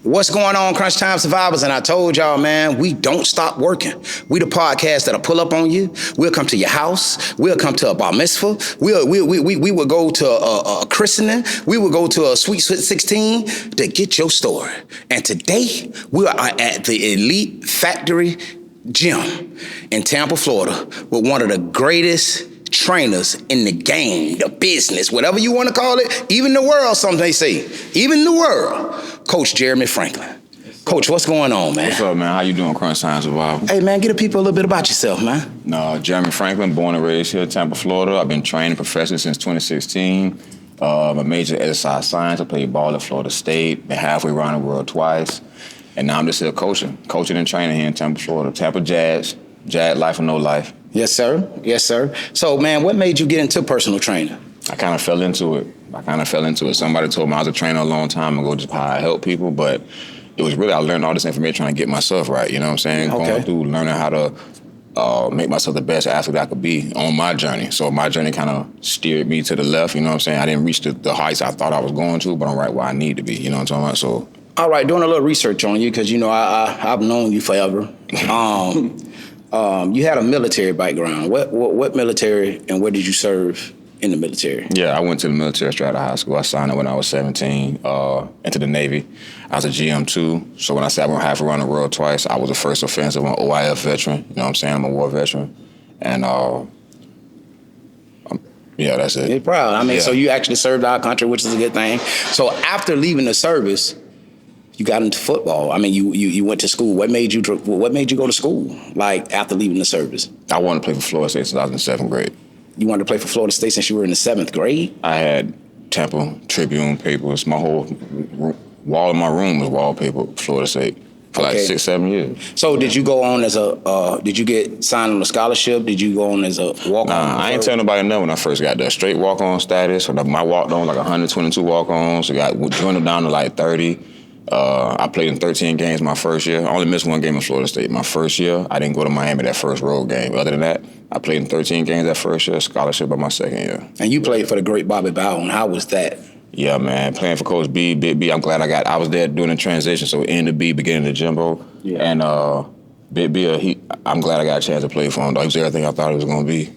What's going on, Crunchtime survivors? And I told y'all, man, we don't stop working. We the podcast that'll pull up on you. We'll come to your house. We'll come to a bar mitzvah. We will go to a christening. We will go to a sweet 16 to get your story. And today, we are at the Elite Factory Gym in Tampa, Florida, with one of the greatest trainers in the game, the business, whatever you want to call it, even the world, some they say, even the world, Coach Jermey Franklin. Coach, what's going on, man? What's up, man? How you doing, Crunchtime survivor? Hey, man, get the people a little bit about yourself, man. Jermey Franklin, born and raised here in Tampa, Florida. I've been training professionally since 2016. My major is exercise science. I played ball at Florida State, been halfway around the world twice. And now I'm just here coaching and training here in Tampa, Florida. Tampa Jazz life or no life. Yes, sir. Yes, sir. So, man, what made you get into personal training? I kind of fell into it. Somebody told me I was a trainer a long time ago, just how I help people, but it was really, I learned all this information trying to get myself right, you know what I'm saying? Okay. Going through learning how to make myself the best athlete I could be on my journey. So my journey kind of steered me to the left, you know what I'm saying? I didn't reach the heights I thought I was going to, but I'm right where I need to be, you know what I'm talking about? So. All right, doing a little research on you, because, you know, I've known you forever. You had a military background. What military, and where did you serve in the military? Yeah, I went to the military straight out of high school. I signed up when I was 17, into the Navy. I was a GM2, so when I said I went half around the world twice, I was the first offensive, an OIF veteran. You know what I'm saying? I'm a war veteran. And, yeah, that's it. You're proud. I mean, yeah. So you actually served our country, which is a good thing. So after leaving the service, you got into football. I mean, you went to school. What made you go to school, like, after leaving the service? I wanted to play for Florida State since I was in the 7th grade. You wanted to play for Florida State since you were in the 7th grade? I had Tampa Tribune papers. My whole wall in my room was wallpaper Florida State for like 6-7 years. So did you go on as did you get signed on a scholarship? Did you go on as a walk-on? Nah, I ain't tell nobody nothing when I first got there. Straight walk-on status. My walked-on like 122 walk-ons. So got dwindled down to like 30. I played in 13 games my first year. I only missed one game in Florida State. My first year, I didn't go to Miami that first road game. Other than that, I played in 13 games that first year, scholarship by my second year. And you played for the great Bobby Bowden. How was that? Yeah, man, playing for Coach B, Big B, I'm glad I was there during the transition, so end to B, beginning to Jimbo. Yeah. And Big B, I'm glad I got a chance to play for him. He was everything I thought he was going to be.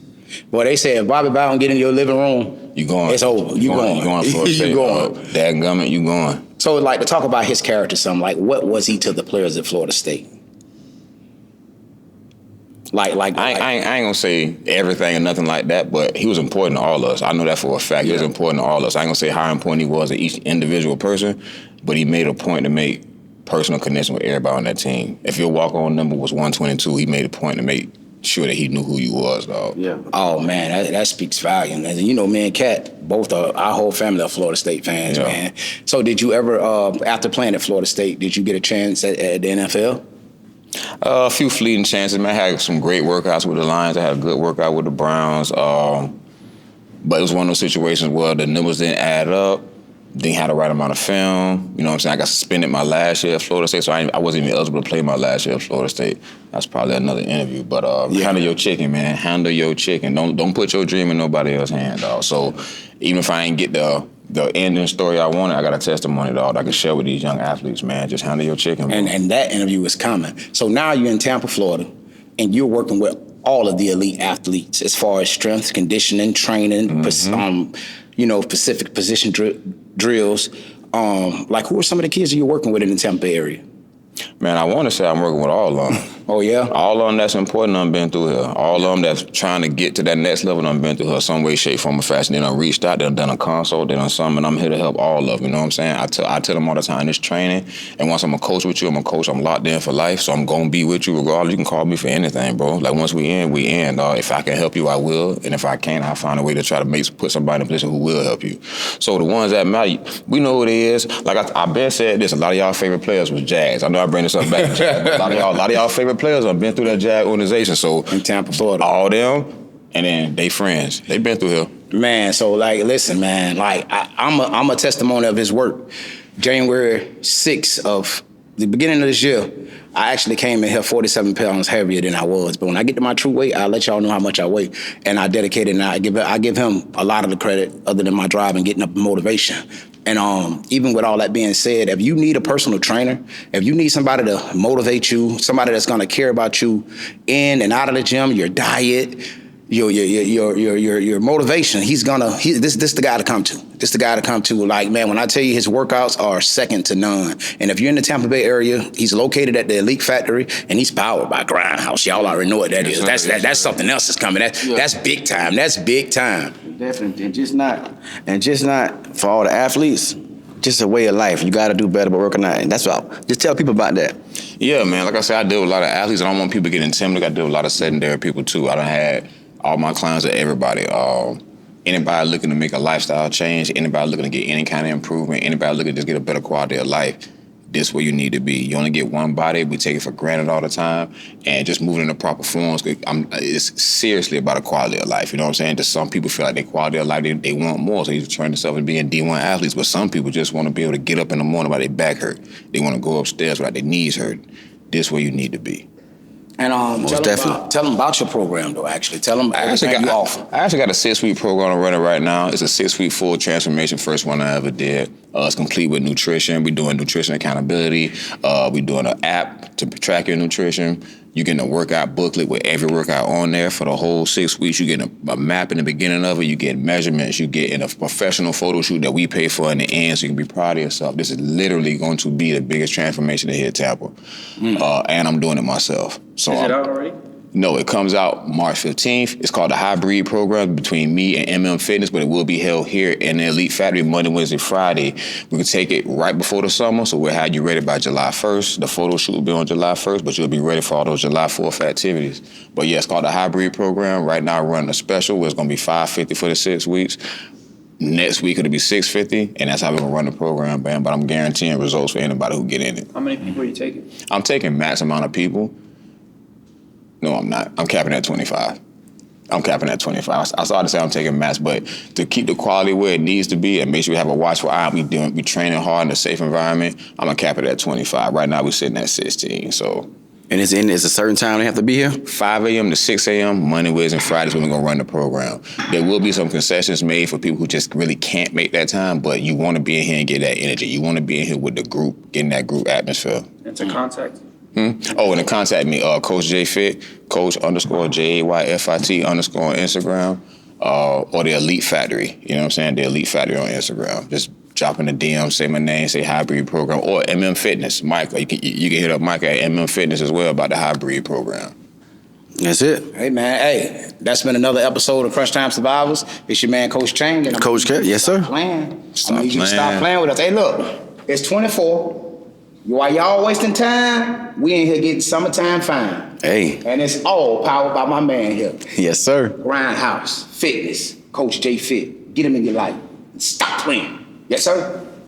Well, they say if Bobby Bowden get in your living room, you going. It's over. You going. You going for a You going. Dadgummit, you going. So, like, to talk about his character some, like, what was he to the players at Florida State? I ain't gonna say everything or nothing like that, but he was important to all of us. I know that for a fact. He was important to all of us. I ain't gonna say how important he was to each individual person, but he made a point to make personal connection with everybody on that team. If your walk-on number was 122, he made a point to make sure that he knew who you was, dog. Yeah. Oh, man, that speaks volume. And, you know, me and Kat, both our whole family are Florida State fans, yeah. Man. So did you ever, after playing at Florida State, did you get a chance at the NFL? A few fleeting chances, man. I had some great workouts with the Lions. I had a good workout with the Browns. But it was one of those situations where the numbers didn't add up. Didn't have the right amount of film. You know what I'm saying? I got suspended my last year at Florida State, so I wasn't even eligible to play my last year at Florida State. That's probably another interview. But handle your chicken, man. Handle your chicken. Don't put your dream in nobody else's hand, dog. So even if I ain't get the ending story I wanted, I got a testimony, dog, I can share with these young athletes, man. Just handle your chicken, man. And that interview is coming. So now you're in Tampa, Florida, and you're working with all of the elite athletes as far as strength, conditioning, training, specific position drills. Like, who are some of the kids that you're working with in the Tampa area? Man, I want to say I'm working with all of them. Oh, yeah? All of them that's important, I've been through here. All of them that's trying to get to that next level, I've been through here some way, shape, form, or fashion. They done reached out, they done a consult, they done something, and I'm here to help all of them, you know what I'm saying? I tell them all the time, this training, and once I'm a coach with you, I'm a coach, I'm locked in for life, so I'm going to be with you regardless. You can call me for anything, bro. Like, once we in, we in, dog. If I can help you, I will, and if I can't, I'll find a way to try to put somebody in a position who will help you. So the ones that matter, we know who it is. Like, I've been said this, a lot of y'all favorite players was Jags. I know I bring this up back to Jags. A lot of y'all favorite players have been through that Jag organization. So in Tampa, Florida, all them, and then they friends. They been through here. Man, so like, listen, man, like I'm a testimony of his work. January 6th of the beginning of this year, I actually came in here 47 pounds heavier than I was. But when I get to my true weight, I'll let y'all know how much I weigh. And I dedicate it, and I give him a lot of the credit other than my drive and getting up motivation. And even with all that being said, if you need a personal trainer, if you need somebody to motivate you, somebody that's gonna care about you in and out of the gym, your diet, your motivation, this the guy to come to. This the guy to come to. Like, man, when I tell you his workouts are second to none. And if you're in the Tampa Bay area, he's located at the Elite Factory, and he's powered by Grindhouse. Y'all already know what that is. That's something else that's coming. That's big time. That's big time. Definitely, and just not for all the athletes. Just a way of life. You got to do better by working out, and that's all. Just tell people about that. Yeah, man. Like I said, I deal with a lot of athletes. I don't want people to get intimidated. I deal with a lot of sedentary people too. I done had all my clients are everybody. Anybody looking to make a lifestyle change, anybody looking to get any kind of improvement, anybody looking to just get a better quality of life, this where you need to be. You only get one body. We take it for granted all the time. And just moving in the proper forms, it's seriously about a quality of life. You know what I'm saying? Just some people feel like their quality of life, they want more. So you train themselves to being D1 athletes. But some people just want to be able to get up in the morning while their back hurt. They want to go upstairs while their knees hurt. This where you need to be. And tell them about your program, though, actually. Tell them everything you offer. I actually got a 6-week program running right now. It's a 6-week full transformation, first one I ever did. It's complete with nutrition. We're doing nutrition accountability. We're doing an app to track your nutrition. You're getting a workout booklet with every workout on there for the whole 6 weeks. You get a map in the beginning of it. You get measurements. You get in a professional photo shoot that we pay for in the end, so you can be proud of yourself. This is literally going to be the biggest transformation to hit Tampa. And I'm doing it myself. So is it out already? No, it comes out March 15th. It's called the Hybrid Program between me and MM Fitness, but it will be held here in the Elite Factory Monday, Wednesday, Friday. We can take it right before the summer, so we'll have you ready by July 1st. The photo shoot will be on July 1st, but you'll be ready for all those July 4th activities. But yeah, it's called the Hybrid Program. Right now, we're running a special where it's going to be $550 for the 6 weeks. Next week, it'll be $650, and that's how we're going to run the program, man. But I'm guaranteeing results for anybody who get in it. How many people are you taking? I'm taking max amount of people. No, I'm not. I'm capping at 25. I started to say I'm taking max, but to keep the quality where it needs to be and make sure we have a watchful eye, we training hard in a safe environment, I'm going to cap it at 25. Right now, we're sitting at 16, so. And it's a certain time they have to be here? 5 a.m. to 6 a.m., Monday, Wednesday, and Fridays when we're going to run the program. There will be some concessions made for people who just really can't make that time, but you want to be in here and get that energy. You want to be in here with the group, getting that group atmosphere. And to contact? Oh, and to contact me, Coach J Fit, Coach_JAYFIT_ on Instagram, or the Elite Factory. You know what I'm saying? The Elite Factory on Instagram. Just drop in the DM, say my name, say Hybrid Program, or MM Fitness, Mike. You can hit up Mike at MM Fitness as well about the Hybrid Program. That's it. Hey, man. Hey, that's been another episode of Crunchtime Survivors. It's your man, Coach Chang. Coach Cat, yes, sir. Stop playing with us. Hey, look, it's 24. While y'all wasting time, we in here getting summertime fine. Hey. And it's all powered by my man here. Yes, sir. Grindhouse, Fitness, Coach J Fit. Get him in your life. Stop playing. Yes, sir.